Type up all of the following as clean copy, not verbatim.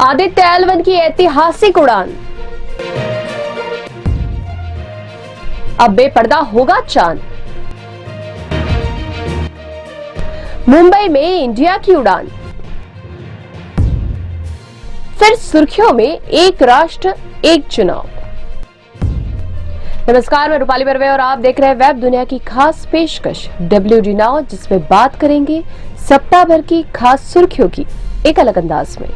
Aditya L1 की ऐतिहासिक उड़ान, अब बेपर्दा होगा चांद। मुंबई में इंडिया की उड़ान, फिर सुर्खियों में एक राष्ट्र एक चुनाव। नमस्कार, मैं रूपाली बर्वे और आप देख रहे हैं वेब दुनिया की खास पेशकश WD नाउ, जिसमें बात करेंगे सप्ताह भर की खास सुर्खियों की एक अलग अंदाज में।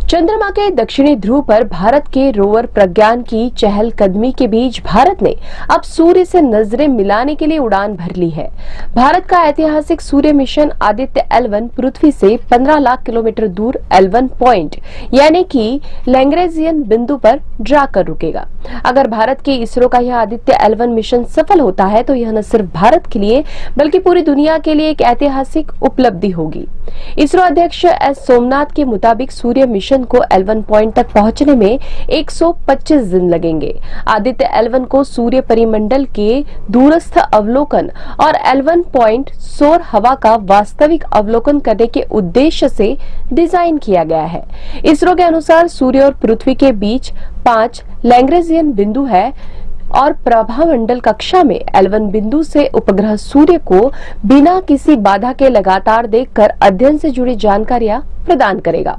चंद्रमा के दक्षिणी ध्रुव पर भारत के रोवर प्रज्ञान की चहलकदमी के बीच भारत ने अब सूर्य से नजरें मिलाने के लिए उड़ान भर ली है। भारत का ऐतिहासिक सूर्य मिशन आदित्य L1 पृथ्वी से 15 लाख किलोमीटर दूर L1 पॉइंट यानी कि लैग्रेंजियन बिंदु पर जाकर रुकेगा। अगर भारत के इसरो का यह आदित्य L1 मिशन सफल होता है तो यह न सिर्फ भारत के लिए बल्कि पूरी दुनिया के लिए एक ऐतिहासिक उपलब्धि होगी। इसरो अध्यक्ष एस सोमनाथ के मुताबिक सूर्य मिशन को L1 पॉइंट तक पहुंचने में 125 दिन लगेंगे। आदित्य L1 को सूर्य परिमंडल के दूरस्थ अवलोकन और L1 पॉइंट सौर हवा का वास्तविक अवलोकन करने के उद्देश्य से डिजाइन किया गया है। इसरो के अनुसार सूर्य और पृथ्वी के बीच 5 लैग्रेंजियन बिंदु है और प्रभामंडल कक्षा में L1 बिंदु से उपग्रह सूर्य को बिना किसी बाधा के लगातार देखकर अध्ययन से जुड़ी जानकारियां प्रदान करेगा।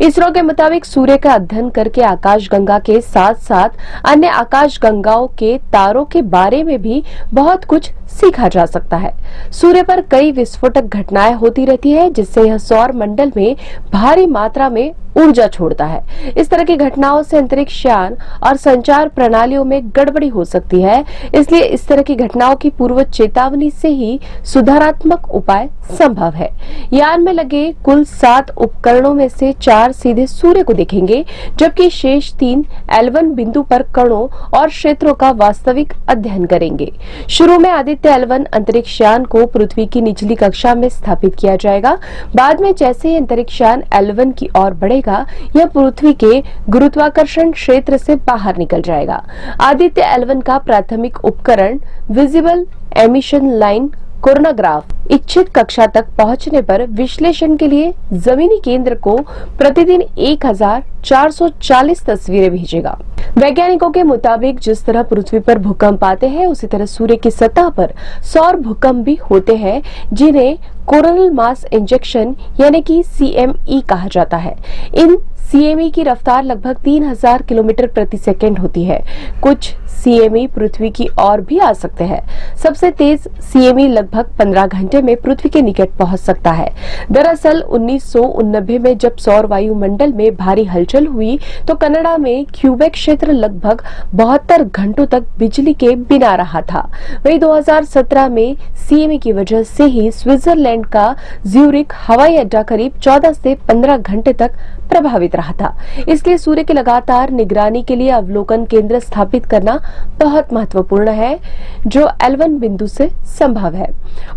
इसरो के मुताबिक सूर्य का अध्ययन करके आकाशगंगा के साथ साथ अन्य आकाशगंगाओं के तारों के बारे में भी बहुत कुछ सीखा जा सकता है। सूर्य पर कई विस्फोटक घटनाएं होती रहती है, जिससे यह सौर मंडल में भारी मात्रा में ऊर्जा छोड़ता है। इस तरह की घटनाओं से अंतरिक्ष यान और संचार प्रणालियों में गड़बड़ी हो सकती है, इसलिए इस तरह की घटनाओं की पूर्व चेतावनी से ही सुधारात्मक उपाय संभव है। यान में लगे कुल 7 उपकरणों में से 4 सीधे सूर्य को देखेंगे, जबकि शेष 3 L1 बिंदु पर कणों और क्षेत्रों का वास्तविक अध्ययन करेंगे। शुरू में आदित्य L1 अंतरिक्ष यान को पृथ्वी की निचली कक्षा में स्थापित किया जाएगा। बाद में जैसे ही अंतरिक्ष यान L1 की ओर बढ़ेगा, यह पृथ्वी के गुरुत्वाकर्षण क्षेत्र से बाहर निकल जाएगा। आदित्य L1 का प्राथमिक उपकरण विजिबल एमिशन लाइन कोरोनाग्राफ इच्छित कक्षा तक पहुंचने पर विश्लेषण के लिए जमीनी केंद्र को प्रतिदिन 1440 तस्वीरें भेजेगा। वैज्ञानिकों के मुताबिक जिस तरह पृथ्वी पर भूकंप आते हैं, उसी तरह सूर्य की सतह पर सौर भूकंप भी होते हैं, जिन्हें कोरोनल मास इंजेक्शन यानी कि CME कहा जाता है। इन CME की रफ्तार लगभग 3000 किलोमीटर प्रति सेकंड होती है। कुछ CME पृथ्वी की ओर भी आ सकते हैं। सबसे तेज CME लगभग 15 घंटे में पृथ्वी के निकट पहुंच सकता है। दरअसल 1989 में जब सौर वायुमंडल में भारी हलचल हुई तो कनाडा में क्यूबेक क्षेत्र लगभग 72 घंटों तक बिजली के बिना रहा था। वहीं 2017 में CME की वजह से ही स्विट्जरलैंड का ज्यूरिख हवाई अड्डा करीब 14 से 15 घंटे तक प्रभावित रहा था। इसलिए सूर्य की लगातार निगरानी के लिए अवलोकन केंद्र स्थापित करना बहुत महत्वपूर्ण है, जो L1 बिंदु से संभव है।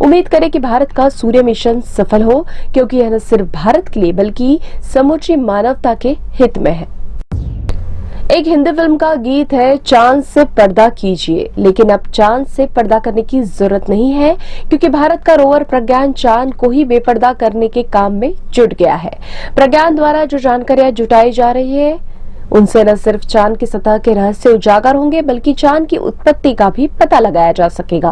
उम्मीद करें कि भारत का सूर्य मिशन सफल हो, क्योंकि यह न सिर्फ भारत के लिए बल्कि समूची मानवता के हित में है। एक हिंदी फिल्म का गीत है, चांद से पर्दा कीजिए, लेकिन अब चांद से पर्दा करने की जरूरत नहीं है, क्योंकि भारत का रोवर प्रज्ञान चांद को ही बेपर्दा करने के काम में जुट गया है। प्रज्ञान द्वारा जो जानकारियां जुटाई जा रही है, उनसे न सिर्फ चांद की सतह के रहस्य उजागर होंगे, बल्कि चांद की उत्पत्ति का भी पता लगाया जा सकेगा।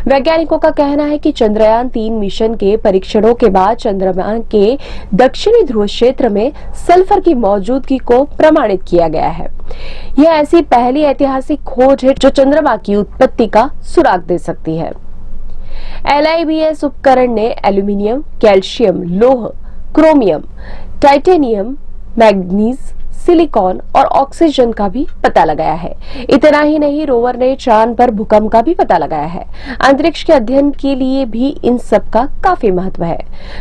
वैज्ञानिकों का कहना है कि चंद्रयान 3 मिशन के परीक्षणों के बाद चंद्रमा के दक्षिणी ध्रुव क्षेत्र में सल्फर की मौजूदगी को प्रमाणित किया गया है। यह ऐसी पहली ऐतिहासिक खोज है जो चंद्रमा की उत्पत्ति का सुराग दे सकती है। LIBS उपकरण ने एल्यूमिनियम, कैल्शियम, लोह, क्रोमियम, टाइटेनियम, मैग्नीज, सिलिकॉन और ऑक्सीजन का भी पता लगाया है। इतना ही नहीं, रोवर ने चांद पर भूकंप का भी पता लगाया है। अंतरिक्ष के अध्ययन के लिए भी इन सब का काफी महत्व है।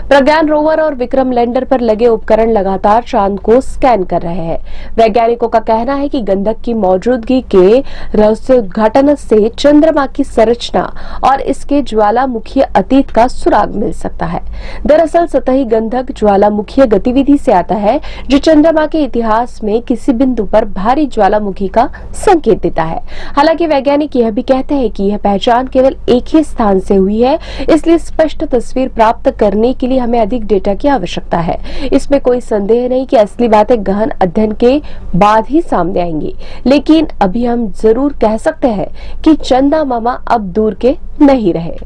प्रज्ञान रोवर और विक्रम लैंडर पर लगे उपकरण लगातार चांद को स्कैन कर रहे हैं। वैज्ञानिकों का कहना है कि गंधक की मौजूदगी के रहस्योद्घाटन से चंद्रमा की संरचना और इसके ज्वालामुखी अतीत का सुराग मिल सकता है। दरअसल सतही गंधक ज्वालामुखीय गतिविधि से आता है, जो चंद्रमा के इतिहास इतिहास में किसी बिंदु पर भारी ज्वालामुखी का संकेत देता है। हालांकि वैज्ञानिक यह भी कहते हैं कि यह पहचान केवल एक ही स्थान से हुई है, इसलिए स्पष्ट तस्वीर प्राप्त करने के लिए हमें अधिक डेटा की आवश्यकता है। इसमें कोई संदेह नहीं कि असली बातें गहन अध्ययन के बाद ही सामने आएंगी, लेकिन अभी हम जरूर कह सकते हैं कि चंदा मामा अब दूर के नहीं रहे।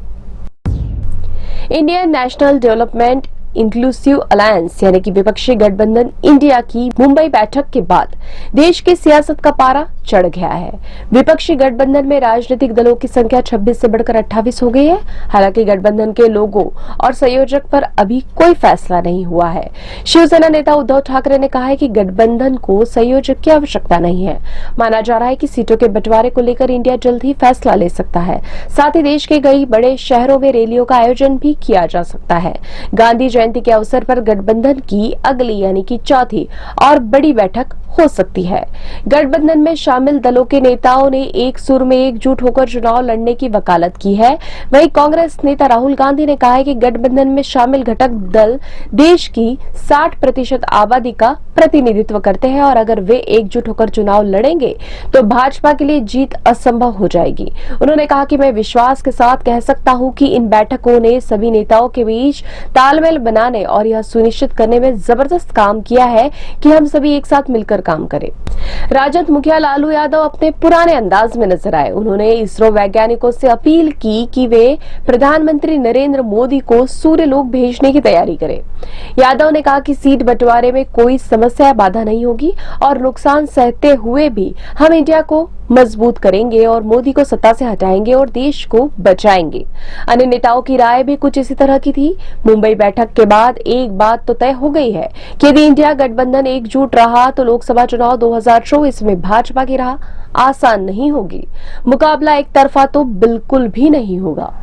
Indian national development inclusive alliance यानी कि विपक्षी गठबंधन इंडिया की मुंबई बैठक के बाद देश की सियासत का पारा चढ़ गया है। विपक्षी गठबंधन में राजनीतिक दलों की संख्या 26 से बढ़कर 28 हो गई है। हालांकि गठबंधन के लोगों और संयोजक पर अभी कोई फैसला नहीं हुआ है। शिवसेना नेता उद्धव ठाकरे ने कहा है कि गठबंधन को संयोजक की आवश्यकता नहीं है। माना जा रहा है कि सीटों के बंटवारे को लेकर इंडिया जल्द ही फैसला ले सकता है। साथ ही देश के कई बड़े शहरों में रैलियों का आयोजन भी किया जा सकता है। गांधी जयंती के अवसर पर गठबंधन की अगली यानी कि चौथी और बड़ी बैठक हो सकती है। गठबंधन में शामिल दलों के नेताओं ने एक सुर में एकजुट होकर चुनाव लड़ने की वकालत की है। वहीं कांग्रेस नेता राहुल गांधी ने कहा है कि गठबंधन में शामिल घटक दल देश की 60% आबादी का प्रतिनिधित्व करते हैं और अगर वे एकजुट होकर चुनाव लड़ेंगे तो भाजपा के लिए जीत असंभव हो जाएगी। उन्होंने कहा कि मैं विश्वास के साथ कह सकता हूं कि इन बैठकों ने सभी नेताओं के बीच तालमेल बनाने और यह सुनिश्चित करने में जबरदस्त काम किया है कि हम सभी एक साथ मिलकर काम करें। राजद मुखिया लालू यादव अपने पुराने अंदाज में नजर आए। उन्होंने इसरो वैज्ञानिकों से अपील की कि वे प्रधानमंत्री नरेंद्र मोदी को सूर्यलोक भेजने की तैयारी करें। यादव ने कहा कि सीट बंटवारे में कोई समस्या बाधा नहीं होगी और नुकसान सहते हुए भी हम इंडिया को मजबूत करेंगे और मोदी को सत्ता से हटाएंगे और देश को बचाएंगे। अन्य नेताओं की राय भी कुछ इसी तरह की थी। मुंबई बैठक के बाद एक बात तो तय हो गई है कि यदि इंडिया गठबंधन एकजुट रहा तो लोकसभा चुनाव 2024 में भाजपा की राह आसान नहीं होगी। मुकाबला एक तरफा तो बिल्कुल भी नहीं होगा।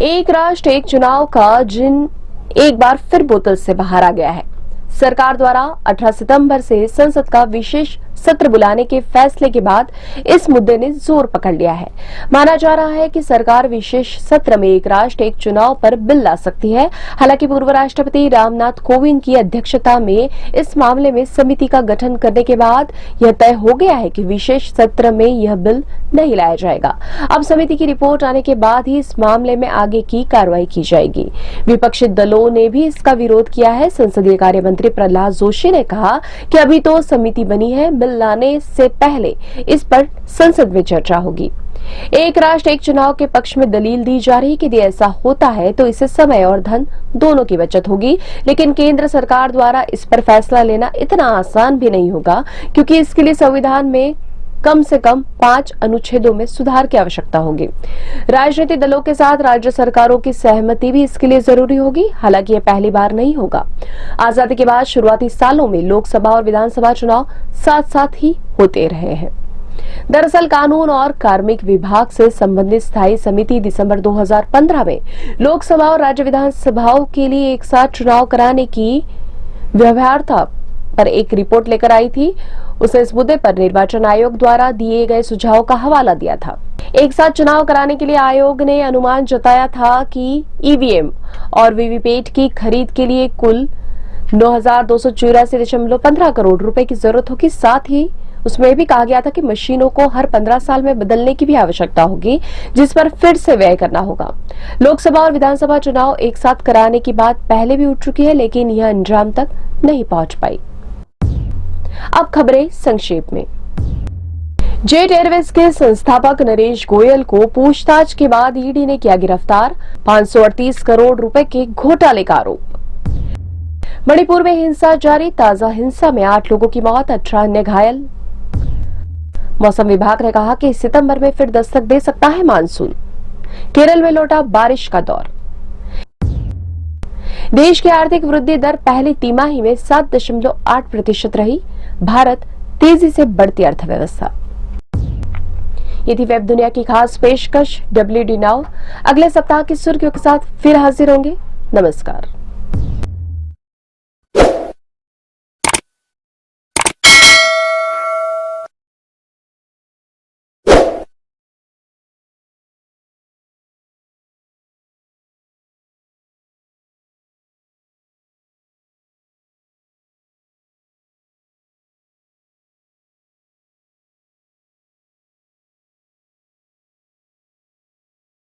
एक राष्ट्र एक चुनाव का जिन एक बार फिर बोतल से बाहर आ गया है। सरकार द्वारा 18 सितंबर से संसद का विशेष सत्र बुलाने के फैसले के बाद इस मुद्दे ने जोर पकड़ लिया है। माना जा रहा है कि सरकार विशेष सत्र में एक राष्ट्र एक चुनाव पर बिल ला सकती है। हालांकि पूर्व राष्ट्रपति रामनाथ कोविंद की अध्यक्षता में इस मामले में समिति का गठन करने के बाद यह तय हो गया है कि विशेष सत्र में यह बिल नहीं लाया जाएगा। अब समिति की रिपोर्ट आने के बाद ही इस मामले में आगे की कार्रवाई की जाएगी। विपक्षी दलों ने भी इसका विरोध किया है। संसदीय कार्य मंत्री प्रहलाद जोशी ने कहा कि अभी तो समिति बनी है, लाने से पहले इस पर संसद में चर्चा होगी। एक राष्ट्र एक चुनाव के पक्ष में दलील दी जा रही कि यदि ऐसा होता है तो इससे समय और धन दोनों की बचत होगी, लेकिन केंद्र सरकार द्वारा इस पर फैसला लेना इतना आसान भी नहीं होगा क्योंकि इसके लिए संविधान में कम से कम 5 अनुच्छेदों में सुधार की आवश्यकता होगी। राजनीतिक दलों के साथ राज्य सरकारों की सहमति भी इसके लिए जरूरी होगी। हालांकि यह पहली बार नहीं होगा। आजादी के बाद शुरुआती सालों में लोकसभा और विधानसभा चुनाव साथ साथ ही होते रहे हैं। दरअसल कानून और कार्मिक विभाग से संबंधित स्थायी समिति दिसंबर 2015 में लोकसभा और राज्य विधानसभाओं के लिए एक साथ चुनाव कराने की व्यवहार्यता पर एक रिपोर्ट लेकर आई थी। उसे इस मुद्दे पर निर्वाचन आयोग द्वारा दिए गए सुझाव का हवाला दिया था। एक साथ चुनाव कराने के लिए आयोग ने अनुमान जताया था कि ईवीएम और वीवीपैट की खरीद के लिए कुल 9,284.15 करोड़ रुपए की जरूरत होगी। साथ ही उसमें भी कहा गया था कि मशीनों को हर 15 साल में बदलने की भी आवश्यकता होगी, जिस पर फिर से व्यय करना होगा। लोकसभा और विधानसभा चुनाव एक साथ कराने की बात पहले भी उठ चुकी है, लेकिन यह अंजाम तक नहीं पहुंच पाई। अब खबरें संक्षेप में। जेट एयरवेज के संस्थापक नरेश गोयल को पूछताछ के बाद ईडी ने किया गिरफ्तार। 538 करोड़ रुपए के घोटाले का आरोप। मणिपुर में हिंसा जारी। ताजा हिंसा में 8 लोगों की मौत, 18 अन्य घायल। मौसम विभाग ने कहा कि सितंबर में फिर दस्तक दे सकता है मानसून। केरल में लौटा बारिश का दौर। देश की आर्थिक वृद्धि दर पहली तिमाही में 7.8% रही। भारत तेजी से बढ़ती अर्थव्यवस्था। ये थी वेब दुनिया की खास पेशकश WD नाउ। अगले सप्ताह की सुर्खियों के साथ फिर हाजिर होंगे। नमस्कार।